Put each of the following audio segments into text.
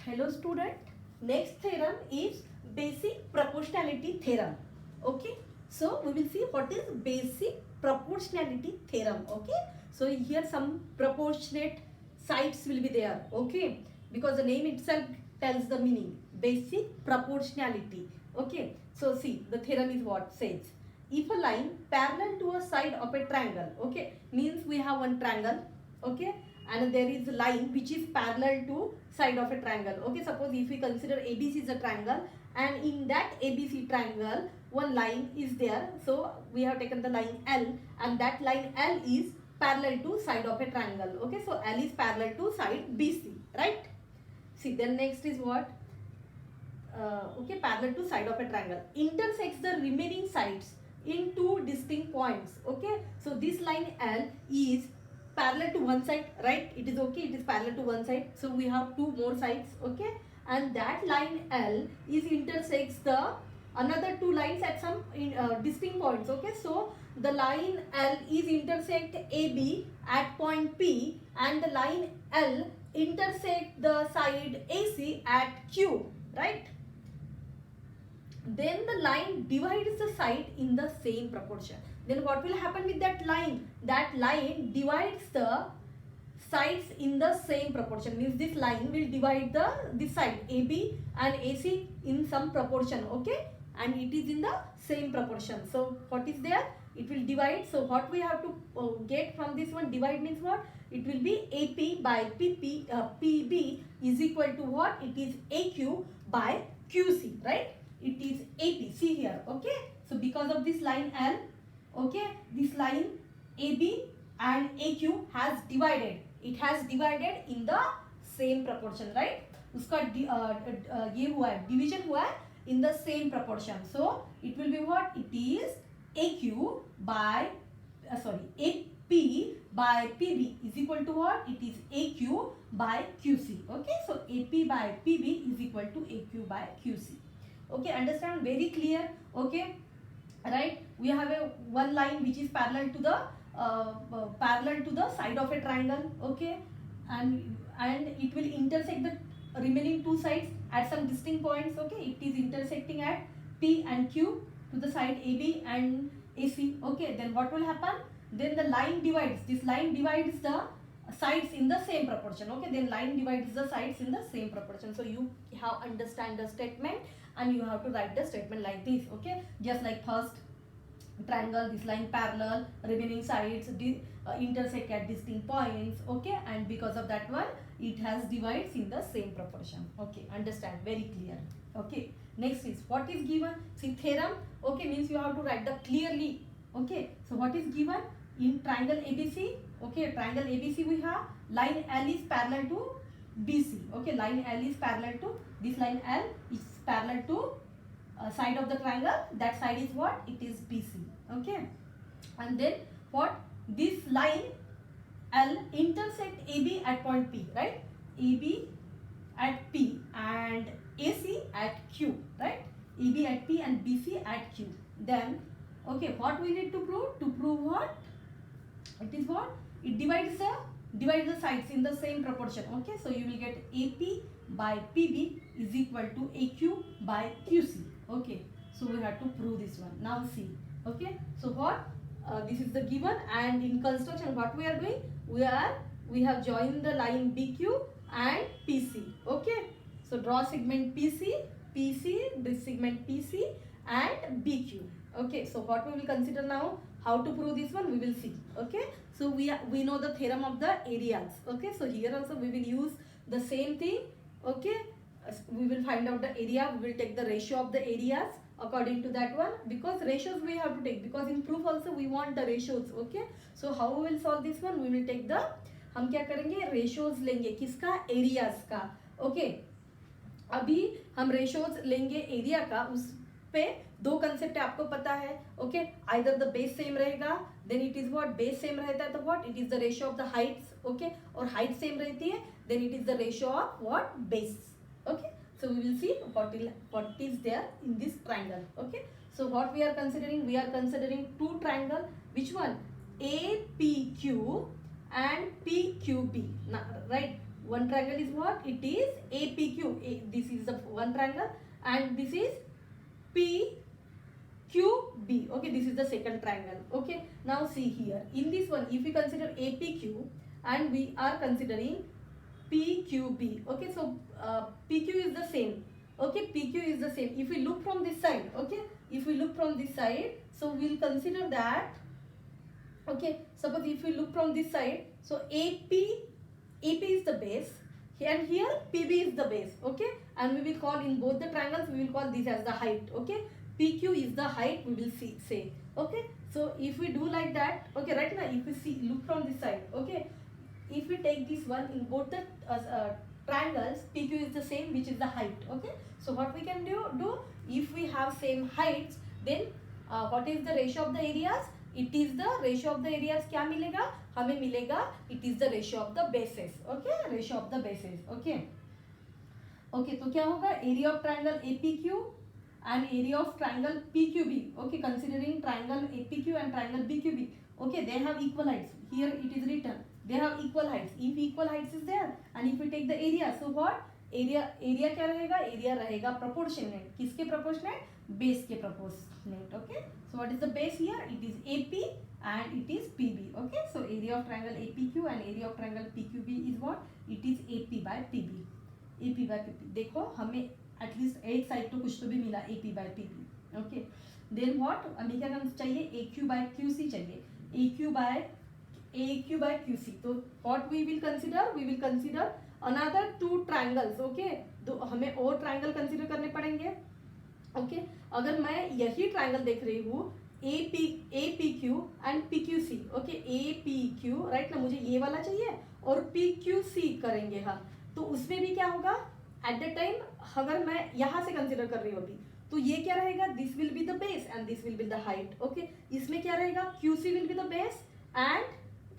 Hello student. Next theorem is basic proportionality theorem. Okay. So we will see what is basic proportionality theorem. Okay. So here some proportionate sides will be there. Okay. Because the name itself tells the meaning. Basic proportionality. Okay. So see the theorem is what says. If a line parallel to a side of a triangle. Okay. Means we have one triangle. Okay. And there is a line which is parallel to side of a triangle. Okay, suppose if we consider ABC is a triangle, and in that ABC triangle one line is there, so we have taken the line L, and that line L is parallel to side of a triangle. Okay, so L is parallel to side BC, right? See, then next is what? Okay, parallel to side of a triangle intersects the remaining sides in two distinct points. Okay, so this line L is parallel to one side, right? It is okay, it is parallel to one side, so we have two more sides. Okay, and that line L is intersects the another two lines at some distinct points. Okay, so the line L is intersect AB at point P, and the line L intersect the side AC at Q, right? Then the line divides the side in the same proportion. Then what will happen with that line? That line divides the sides in the same proportion. Means this line will divide this side AB and AC in some proportion. Okay, and it is in the same proportion. So what is there? It will divide. So what we have to get from this one? Divide means what? It will be AP by PB is equal to what? It is AQ by QC, right? It is AP. See here. Okay, so because of this line L, okay, this line AB and AQ has divided. It has divided in the same proportion, right? उसका ये हुआ है, division हुआ है in the same proportion. So it will be what? It is AQ by AP by PB is equal to what? It is AQ by QC. Okay, so AP by PB is equal to AQ by QC. Okay, understand? Very clear. Okay, right? We have a one line which is parallel to the side of a triangle. Okay, and it will intersect the remaining two sides at some distinct points. Okay, it is intersecting at P and Q to the side AB and AC. Okay, then what will happen? Then the line divides. This line divides the sides in the same proportion. Okay, then line divides the sides in the same proportion. So you have understand the statement, and you have to write the statement like this. Okay, just like first triangle, this line parallel, remaining sides intersect at distinct points. Okay, and because of that one, it has divides in the same proportion. Okay, understand? Very clear. Okay, next is what is given. See, theorem. Okay, means you have to write the clearly. Okay, so what is given in triangle ABC? Okay, triangle ABC we have line L is parallel to BC. Okay, line L is parallel to this line L is parallel to side of the triangle. That side is what? It is BC. Okay, and then what? This line L intersect AB at point P, right? AB at P and AC at Q, right? AB at P and BC at Q. Then okay, what we need to prove? To prove what? It is what? It divides the sides in the same proportion. Okay, so you will get AP by PB is equal to AQ by QC. Okay, so we have to prove this one. Now see. Okay, so what? This is the given, and in construction what we are doing? We have joined the line BQ and PC. Okay, so draw segment PC, this segment PC and BQ. Okay, so what we will consider now? How to prove this one? We will see. Okay, so we know the theorem of the areas. Okay, so here also we will use the same thing. Okay, we will find out the area. We will take the ratio of the areas according to that one, because ratios we have to take, because in proof also we want the ratios. Okay, so how we will solve this one? We will take the, हम क्या करेंगे? Ratios लेंगे किसका? Areas का. Okay, अभी हम ratios लेंगे area का. उस पे दो कंसेप्ट आपको पता है. Okay, either the base same रहेगा, then it is what? Base same रहता है तो what? It is the ratio of the heights. Okay, और हाइट सेम रहती है, then it is the ratio of what? Base. Okay, so we will see what is there in this triangle. Okay, so what we are considering? We are considering two triangle. Which one? APQ and PQB. Right, one triangle is what? It is APQ. This is the one triangle and this is PQB. Okay, this is the second triangle. Okay, now see here. In this one, if we consider APQ and we are considering PQB. Okay, so PQ is the same. Okay, PQ is the same. If we look from this side, okay, if we look from this side, so we'll consider that. Okay, suppose if we look from this side, so AP is the base and here PB is the base. Okay, and we will call in both the triangles, we will call this as the height. Okay, PQ is the height, we will say. Okay, so if we do like that, okay, right now if we see, look from this side, okay, if we take this one in both the triangles, PQ is the same, which is the height. Okay, so what we can do if we have same heights, then what is the ratio of the areas? It is the ratio of the areas. क्या मिलेगा हमें? मिलेगा it is the ratio of the bases. Okay, ratio of the bases. Okay, okay, तो क्या होगा? Area of triangle APQ and area of triangle PQB. Okay, considering triangle APQ and triangle PQB. Okay, they have equal heights. Here it is written they have equal heights. If equal heights is there and if we take the area, so what? area क्या रहेगा? area रहेगा proportionate. किसके proportionate? base के proportionate. Okay, so what is the base here? It is AP and it is PB. Okay, so area of triangle APQ and area of triangle PQB is what? It is AP by PB. AP by PB. देखो हमें at least एक side तो कुछ तो भी मिला AP by PB. Okay, then what? हमें क्या करना चाहिए? AQ by QC चाहिए. AQ by QC. तो what we will consider? We will consider another two triangles. Okay, तो हमें और triangle consider करने पड़ेंगे. ओके, अगर मैं यही ट्राइंगल देख रही हूँ APQ and PQC. Okay, APQ right ना, मुझे ये वाला चाहिए और PQC करेंगे हम, तो उसमें भी क्या होगा? एट द टाइम अगर मैं यहाँ से कंसिडर कर रही हूँ अभी, तो ये क्या रहेगा? This will be the base and this will be the height. Okay, इसमें क्या रहेगा? QC will be the base and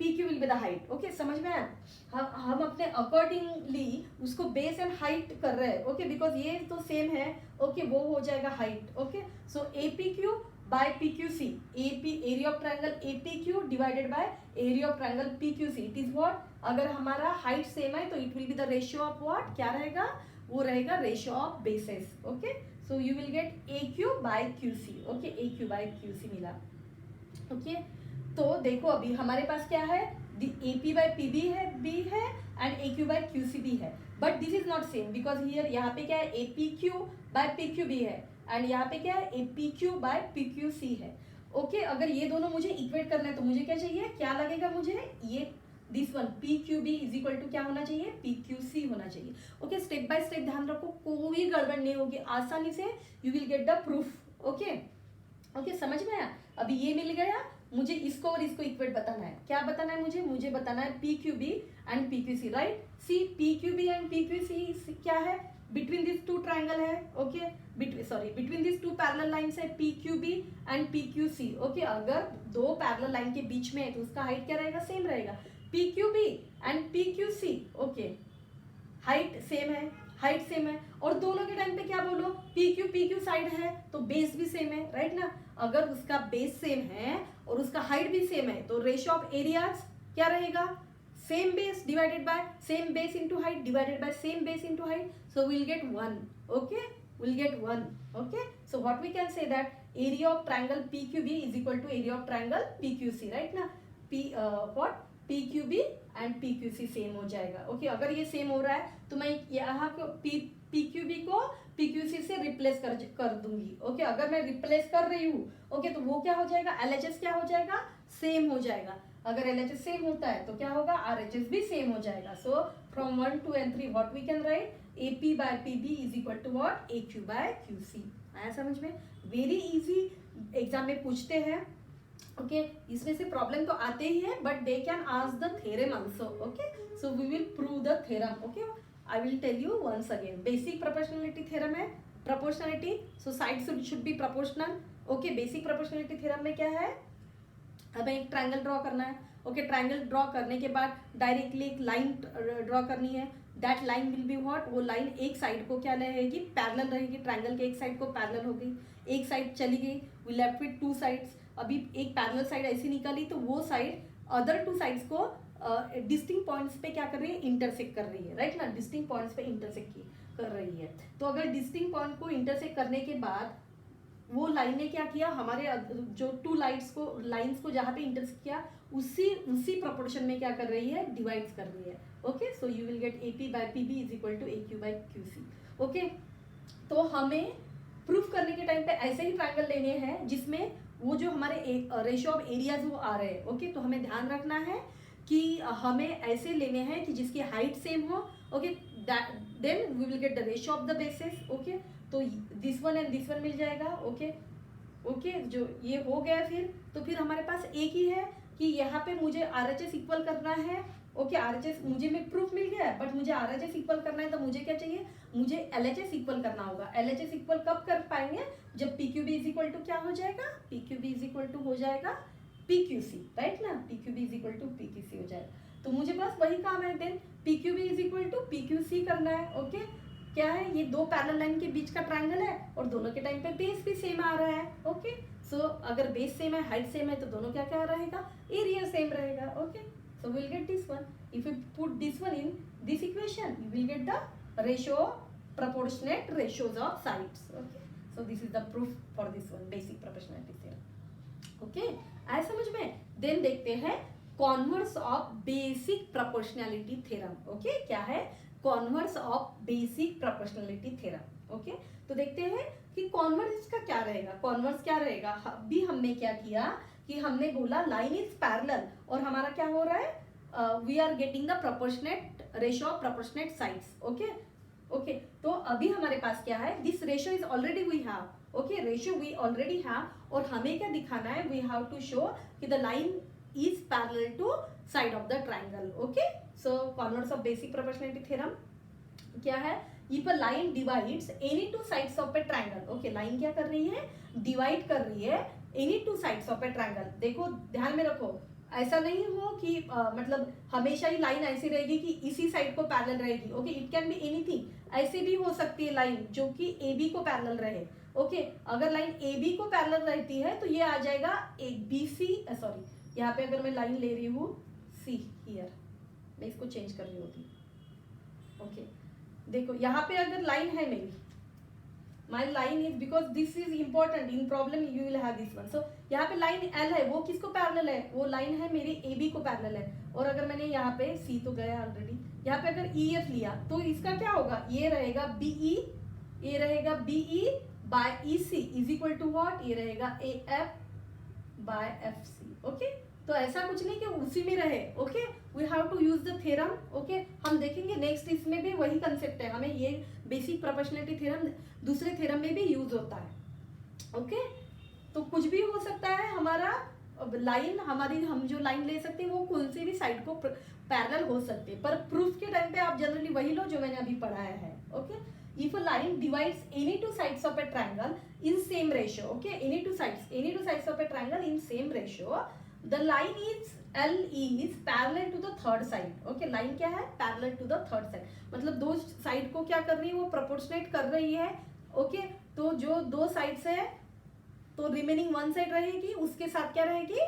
PQ will be the height. Okay, समझ में आया? हम अपने अकॉर्डिंगली उसको बेस एंड हाइट कर रहे हैं. ओके, बिकॉज ये तो सेम है. ओके, वो हो जाएगा height. Okay, so APQ by PQC, area of triangle APQ divided by area of triangle PQC. It is what? अगर हमारा हाइट सेम है तो it will be the ratio of what? क्या रहेगा? वो रहेगा ratio of bases. Okay, so you will get AQ by QC. Okay, AQ by QC मिला. Okay, तो देखो अभी हमारे पास क्या है? AP by PB है, B है एंड AQ by QC भी है. But this is not same because here यहाँ पे क्या है? APQ by PQB है एंड यहाँ पे क्या है? APQ by PQC है. ओके, अगर ये दोनों मुझे इक्वेट करना है तो मुझे क्या चाहिए? क्या लगेगा मुझे? ये this one PQB is equal to क्या होना चाहिए? PQC होना चाहिए. ओके, स्टेप बाय स्टेप ध्यान रखो, कोई गड़बड़ नहीं होगी, आसानी से you will get the proof. Okay, okay, समझ में आया? अभी ये मिल गया, मुझे इसको और इसको इक्वेट बताना है. क्या बताना है मुझे बताना है PQB and PQC. Right, see PQB and PQC क्या है? बिटवीन दिस टू ट्राइंगल है. Okay, between this two parallel lines है PQB एंड PQC. ओके, अगर दो पैरेलल लाइन के बीच में है तो उसका हाइट क्या रहेगा? सेम रहेगा. PQB and PQC. Okay, height same है, हाइट सेम है, और दोनों के टाइम पे क्या बोलो? PQ साइड है तो बेस भी सेम है. राइट ना, अगर उसका बेस सेम है और उसका हाइट भी सेम है तो रेशियो ऑफ एरियाज क्या रहेगा? Same base divided by same base into height divided by same base into height. So will get 1. Okay, will get 1. Okay, so what we can say that area of triangle PQB is equal to area of triangle PQC. Right ना, what? PQB and PQC same हो जाएगा. Okay, अगर ये same हो रहा है तो मैं यहाँ को PQB को PQC से रिप्लेस कर दूंगी. ओके, अगर मैं रिप्लेस कर रही हूँ ओके, तो वो क्या हो जाएगा? LHS क्या हो जाएगा? सेम हो जाएगा. अगर LHS सेम होता है तो क्या होगा? RHS भी सेम हो जाएगा. So from 1 2 and 3 what we can write? AP by PB is equal to what? AQ by QC. आया समझ में? वेरी इजी, एग्जाम में पूछते हैं. ओके, इसमें से प्रॉब्लम तो आते ही है but they can ask the theorem also. Okay, so we will prove the theorem. Okay, I will tell you once again. Basic proportionality theorem है. Proportionality, so sides should be proportional. Okay, basic proportionality theorem में क्या है? हमें एक triangle draw करना है. Okay, triangle draw करने के बाद डायरेक्टली एक लाइन ड्रॉ करनी है. That line will be what? वो लाइन एक साइड को क्या रहेगी? पैरेलल रहेगी. ट्रायंगल के एक साइड को पैरेलल हो गई, एक साइड चली गई, we left with two sides. अभी एक पैरेलल साइड ऐसी निकाली तो वो साइड अदर टू साइड्स को डिस्टिंक्ट पॉइंट्स पे क्या कर रही है, इंटरसेक्ट कर रही है, राइट ना, डिस्टिंक्ट पॉइंट्स पे इंटरसेक्ट कर रही है। तो अगर डिस्टिंक्ट पॉइंट को इंटरसेक्ट करने के बाद वो लाइन ने क्या किया, हमारे जो टू लाइंस को जहाँ पे इंटरसेक्ट किया उसी प्रोपोर्शन में क्या कर रही है, डिवाइड कर रही है। Okay, so you will get AP by PB is equal to AQ by QC। Okay, तो हमें प्रूफ करने के टाइम पे ऐसे ही ट्रायंगल लेने हैं जिसमें वो जो हमारे रेशियो ऑफ एरियाज वो आ रहे हैं। ओके, तो हमें ध्यान रखना है कि हमें ऐसे लेने हैं कि जिसकी हाइट सेम हो। Okay, then we will get the ratio of the bases. Okay, तो this one and this one मिल जाएगा। ओके ओके, जो ये हो गया फिर हमारे पास एक ही है कि यहाँ पे मुझे RHS इक्वल करना है। ओके, RHS मुझे में प्रूफ मिल गया है, बट मुझे RHS इक्वल करना है तो मुझे क्या चाहिए, मुझे LHS इक्वल करना होगा। LHS इक्वल कब कर पाएंगे, जब PQB इज इक्वल टू क्या हो जाएगा, PQB इज इक्वल टू हो जाएगा PQC, राइट ना, PQB is equal to PQC हो जाएगा। तो मुझे बस वही काम है, then PQB is equal to PQC करना है। ओके, क्या है, ये दो पैरेलल लाइन के बीच का ट्रायंगल है और दोनों के टाइम पे बेस भी सेम आ रहा है। ओके, सो अगर बेस सेम है, हाइट सेम है, तो दोनों क्या क्या रहेगा, एरिया सेम रहेगा। Okay, so we'll get this one. If you put this one in this equation, you will get the proportionate ratios of sides. Okay, so this is the proof for this one, basic proportionality theorem. Okay, आया समझ में। then देखते हैं converse of basic proportionality theorem. Okay, क्या है converse of basic proportionality theorem. Okay, तो देखते हैं कि कॉन्वर्स इसका क्या रहेगा। कॉन्वर्स क्या रहेगा, अभी हमने क्या किया कि हमने बोला लाइन इज पैरेलल और हमारा क्या हो रहा है, we are getting the proportionate ratio of proportionate sides. Okay okay, तो अभी हमारे पास क्या है, this ratio is already we have. Okay, ratio we already have और हमें क्या दिखाना है, वी हैव टू शो कि the line is parallel to side of the triangle. Okay, so converse of basic proportionality theorem क्या है, if a line divides any two sides of a triangle। Okay, line क्या कर रही है, divide कर रही है any two sides of a triangle। देखो ध्यान में रखो, ऐसा नहीं हो कि मतलब हमेशा ही लाइन ऐसी रहेगी कि इसी साइड को पैरेलल रहेगी। Okay, it can be anything, ऐसे भी हो सकती है लाइन जो कि AB को पैरेलल रहे। ओके, अगर लाइन AB को पैरेलल रहती है तो ये आ जाएगा एक BC, सॉरी यहाँ पे अगर मैं लाइन ले रही हूँ C हियर, मैं इसको चेंज कर रही होती। ओके, देखो यहाँ पे अगर लाइन है मेरी, my line is, because this is important in problem, you will have this one. So यहाँ पे लाइन L है, वो किसको पैरेलल है, वो लाइन है मेरी AB को पैरेलल है। और अगर मैंने यहाँ पे C तो गया ऑलरेडी, यहाँ पे अगर EF लिया तो इसका क्या होगा, ये रहेगा BE, ये रहेगा BE by EC is equal to what, ये रहेगा AF बाय FC। ओके, तो ऐसा कुछ नहीं कि उसी में रहे। Okay, we have to use the theorem. Okay, हम देखेंगे नेक्स्ट इसमें भी वही कंसेप्ट है, हमें ये बेसिक प्रोपोर्शनैलिटी थ्योरम दूसरे थ्योरम में भी यूज होता है। ओके, तो कुछ भी हो सकता है हमारा लाइन, हमारी हम जो लाइन ले सकते हैं वो कौन से भी साइड को पैरेलल हो सकते हैं, पर प्रूफ के टाइम पे आप जनरली वही लो जो मैंने अभी पढ़ाया है। Okay, if a line divides any two sides of a triangle in same ratio, okay, any two sides of a triangle in same ratio, the line is L is parallel to the third side. Okay, line क्या है, parallel to the third side, मतलब दो side को क्या कर रही है, वो प्रोपोर्शनेट कर रही है। ओके, तो जो दो साइड्स है तो रिमेनिंग वन साइड रहेगी, उसके साथ क्या रहेगी,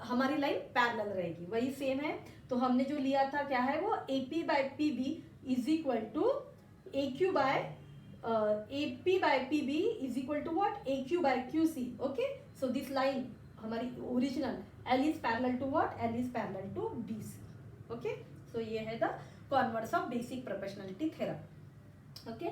हमारी लाइन पैरेलल रहेगी, वही सेम है। तो हमने जो लिया था क्या है वो, AP by PB is equal to AQ by AP by PB is equal to what, AQ by QC। Okay, so this line हमारी original L is parallel to what, L is parallel to BC। Okay, so ये है the converse of basic proportionality theorem. Okay,